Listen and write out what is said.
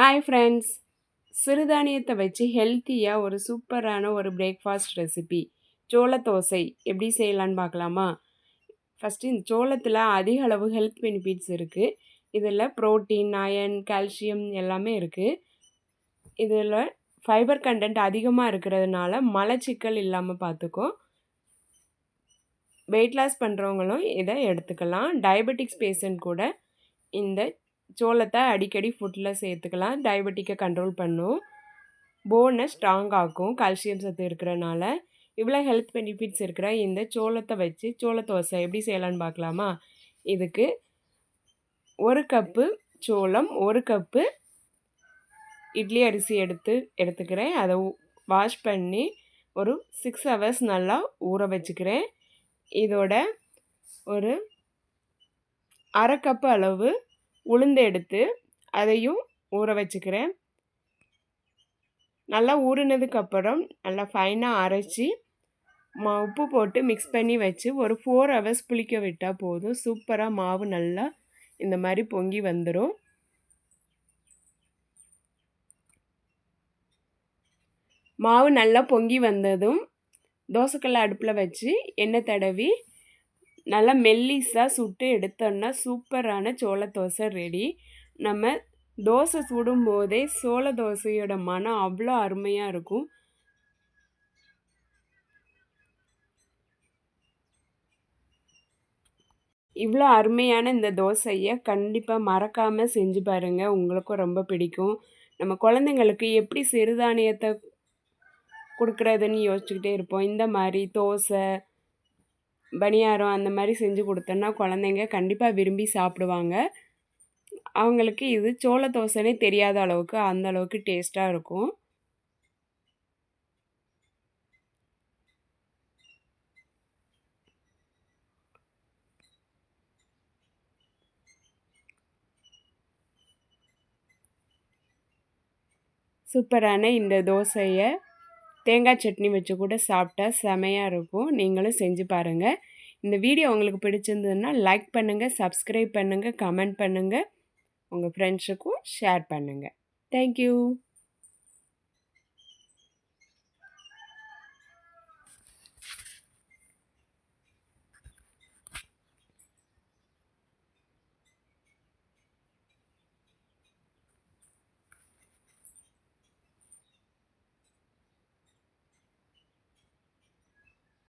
Hi friends, சிறுதானியத்தை வச்சு ஹெல்த்தியாக ஒரு சூப்பரான ஒரு பிரேக்ஃபாஸ்ட் ரெசிபி சோள தோசை எப்படி செய்யலான்னு பார்க்கலாமா? ஃபஸ்ட்டு இந்த சோளத்தில் அதிக அளவு ஹெல்த் பெனிஃபிட்ஸ் இருக்குது. இதில் புரோட்டீன், அயன், கால்சியம் எல்லாமே இருக்குது. இதில் ஃபைபர் கண்டென்ட் அதிகமாக இருக்கிறதுனால மலச்சிக்கல் இல்லாமல் பார்த்துக்கும். வெயிட் லாஸ் பண்ணுறவங்களும் இதை எடுத்துக்கலாம். டயபெட்டிக்ஸ் பேஷண்ட் கூட இந்த சோளத்தை அடிக்கடி ஃபுட்டில் சேர்த்துக்கலாம். டயபெட்டிக்கை கண்ட்ரோல் பண்ணும், போனை ஸ்ட்ராங் ஆக்கும் கால்சியம் சத்து இருக்கிறனால. இவ்வளோ ஹெல்த் பெனிஃபிட்ஸ் இருக்கிற இந்த சோளத்தை வச்சு சோள தோசை எப்படி செய்யலான்னு பார்க்கலாமா? இதுக்கு 1 கப்பு சோளம், 1 கப்பு இட்லி அரிசி எடுத்துக்கிறேன். அதை வாஷ் பண்ணி ஒரு 6 ஹவர்ஸ் நல்லா ஊற வச்சுக்கிறேன். இதோட ஒரு அரை கப்பு அளவு உளுந்து எடுத்து அதையும் ஊற வச்சுக்கிறேன். நல்லா ஊறினதுக்கப்புறம் நல்லா ஃபைனாக அரைச்சி உப்பு போட்டு மிக்ஸ் பண்ணி வச்சு ஒரு 4 ஹவர்ஸ் புளிக்க விட்டால் போதும். சூப்பராக மாவு நல்லா இந்த மாதிரி பொங்கி வந்துடும். மாவு நல்லா பொங்கி வந்ததும் தோசைக்கல்லை அடுப்பில் வச்சு எண்ணெய் தடவி நல்லா மெல்லிஸாக சுட்டு எடுத்தோன்னா சூப்பரான சோள தோசை ரெடி. நம்ம தோசை சுடும்போதே சோள தோசையோட மனம் அவ்வளோ அருமையாக இருக்கும். இவ்வளோ அருமையான இந்த தோசையை கண்டிப்பாக மறக்காமல் செஞ்சு பாருங்கள், உங்களுக்கும் ரொம்ப பிடிக்கும். நம்ம குழந்தைங்களுக்கு எப்படி சிறுதானியத்தை கொடுக்குறதுன்னு யோசிச்சுக்கிட்டே இருப்போம். இந்த மாதிரி தோசை, பணியாரம் அந்த மாதிரி செஞ்சு கொடுத்தோன்னா குழந்தைங்க கண்டிப்பாக விரும்பி சாப்பிடுவாங்க. அவங்களுக்கு இது சோள தோசைனே தெரியாத அளவுக்கு அந்த அளவுக்கு டேஸ்ட்டாக இருக்கும். சூப்பரான இந்த தோசையை தேங்காய் சட்னி வச்சு கூட சாப்பிட்டா செமையாக இருக்கும். நீங்களும் செஞ்சு பாருங்கள். இந்த வீடியோ உங்களுக்கு பிடிச்சிருந்ததுன்னா லைக் பண்ணுங்கள், சப்ஸ்கிரைப் பண்ணுங்கள், கமெண்ட் பண்ணுங்கள், உங்கள் ஃப்ரெண்ட்ஸுக்கும் ஷேர் பண்ணுங்கள். தேங்க்யூ.